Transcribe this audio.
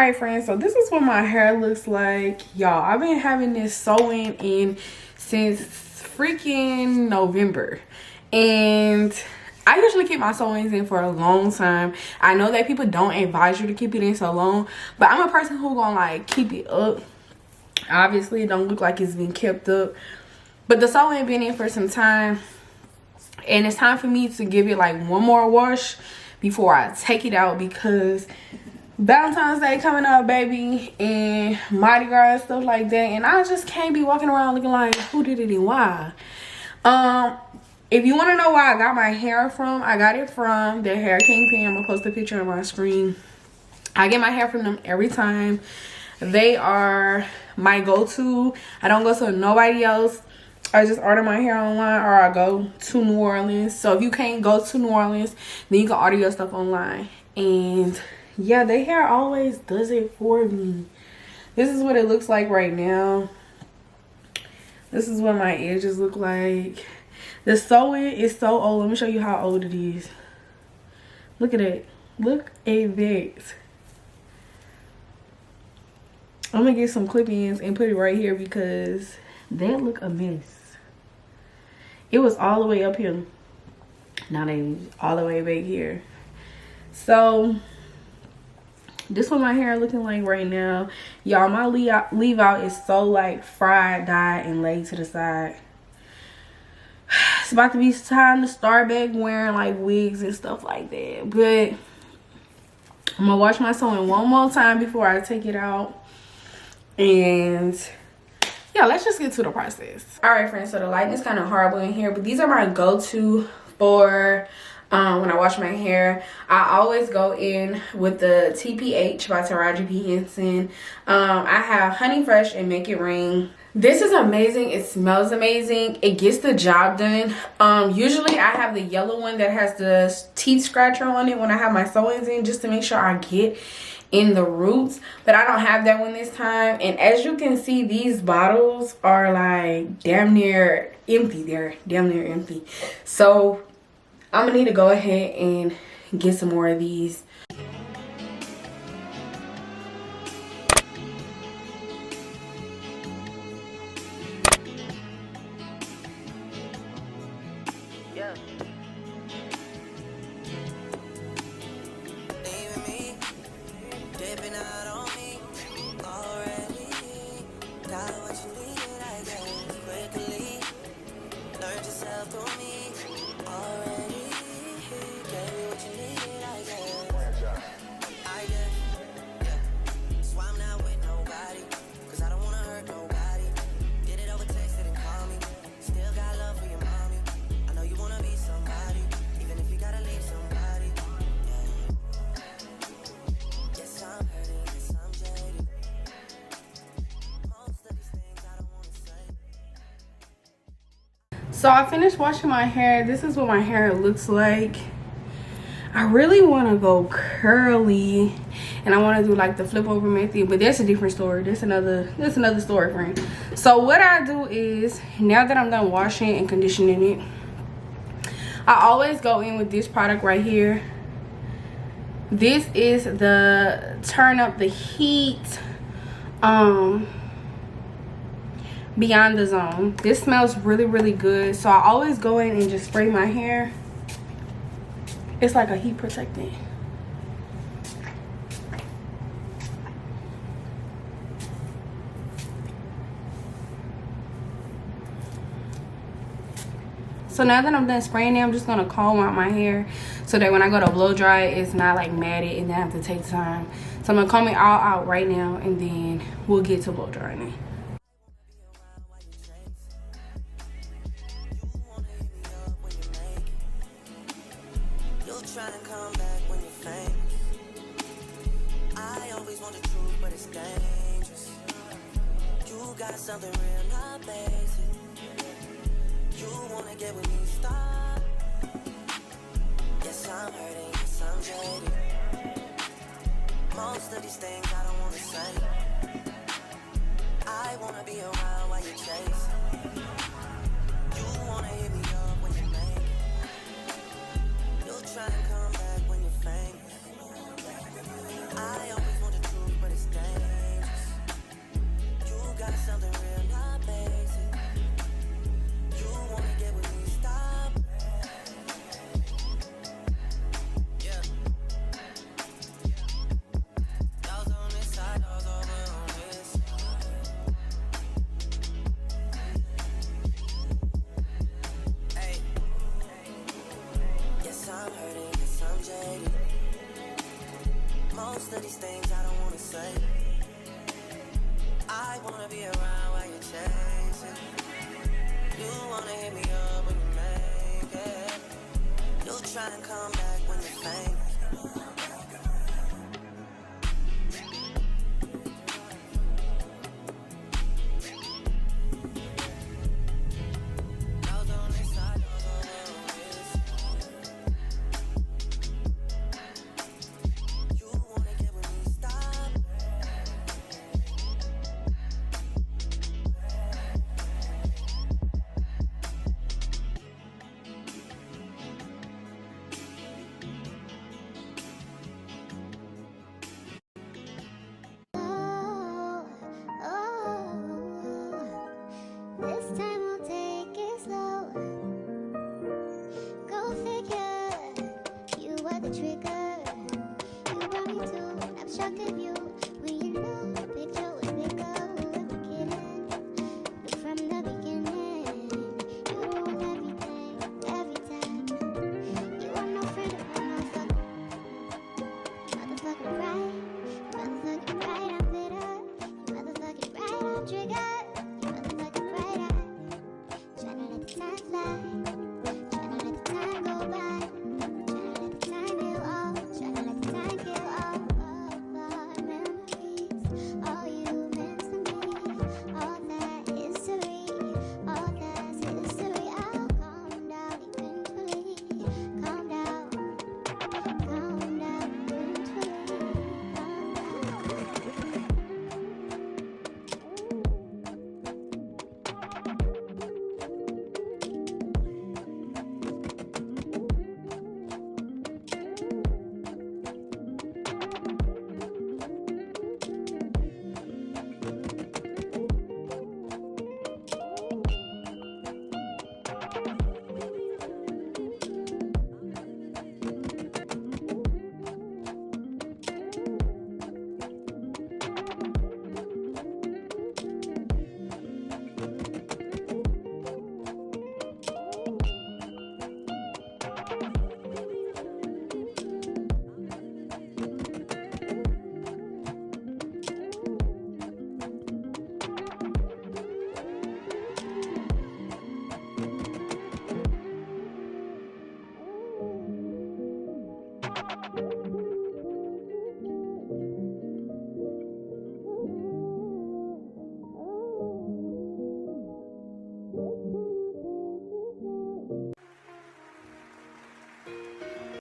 Alright friends, so this is what my hair looks like. Y'all, I've been having this sewing in since freaking November. And I usually keep my sewings in for a long time. I know that people don't advise you to keep it in so long, but I'm a person who gonna like keep it up. Obviously it don't look like it's been kept up, but the sewing been in for some time, and it's time for me to give it like one more wash before I take it out, because Valentine's Day coming up, baby, and Mardi Gras and stuff like that, and I just can't be walking around looking like who did it and why. If you want to know where I got my hair from, I got it from the Hair Kingpin. I'm gonna post a picture on my screen. I get my hair from them every time. They are my go-to. I don't go to nobody else. I just order my hair online, or I go to New Orleans. So if you can't go to New Orleans, then you can order your stuff online. And yeah, their hair always does it for me. This is what it looks like right now. This is what my edges look like. The sewing is so old. Let me show you how old it is. Look at that. Look at that. I'm gonna get some clip-ins and put it right here because that look a mess. It was all the way up here. Now they all the way back here. So this is what my hair looking like right now. Y'all, my leave out is so like fried, dyed, and laid to the side. It's about to be time to start back wearing like wigs and stuff like that. But I'm gonna wash my sewing one more time before I take it out. And yeah, let's just get to the process. All right friends, so the lighting is kind of horrible in here, but these are my go-to for when I wash my hair. I always go in with the TPH by Taraji P. Henson. I have Honey Fresh and Make It Ring. This is amazing. It smells amazing. It gets the job done. Usually I have the yellow one that has the teeth scratcher on it when I have my sewings in, just to make sure I get in the roots, but I don't have that one this time. And as you can see, these bottles are like damn near empty. They're damn near empty, so I'm gonna need to go ahead and get some more of these. So I finished washing my hair. This is what my hair looks like. I really want to go curly, and I want to do like the flip over method, but that's a different story. That's another story, friend. So what I do is, now that I'm done washing and conditioning it, I always go in with this product right here. This is the Turn Up the Heat Beyond the Zone. This smells really good, so I always go in and just spray my hair. It's like a heat protectant. So now that I'm done spraying it, I'm just gonna comb out my hair so that when I go to blow dry, it's not like matted and I have to take time. So I'm gonna comb it all out right now, and then we'll get to blow drying it. Trying to come back when you're famous. I always want the truth, but it's dangerous. You got something real, not basic. You wanna get with me, stop. Yes, I'm hurting, yes, I'm jaded. Most of these things I don't wanna say. I wanna be around while you chase. You wanna hit me up when you make it. You'll try to come back when you're famous. I always want the truth, but it's fake. I wanna be around while you're chasing. You wanna hit me up when you make it. You'll try and come back when you're famous. This time we'll take it slow. Go figure, you were the trigger. You brought me to an abstract view. When you know the picture was bigger, we were beginning. Look from the beginning. You rule everything, every time. You are no friend of mine, motherfucker right. Motherfucking right, I'm bitter. Motherfucking right, I'm triggered. Tryna let the time fly.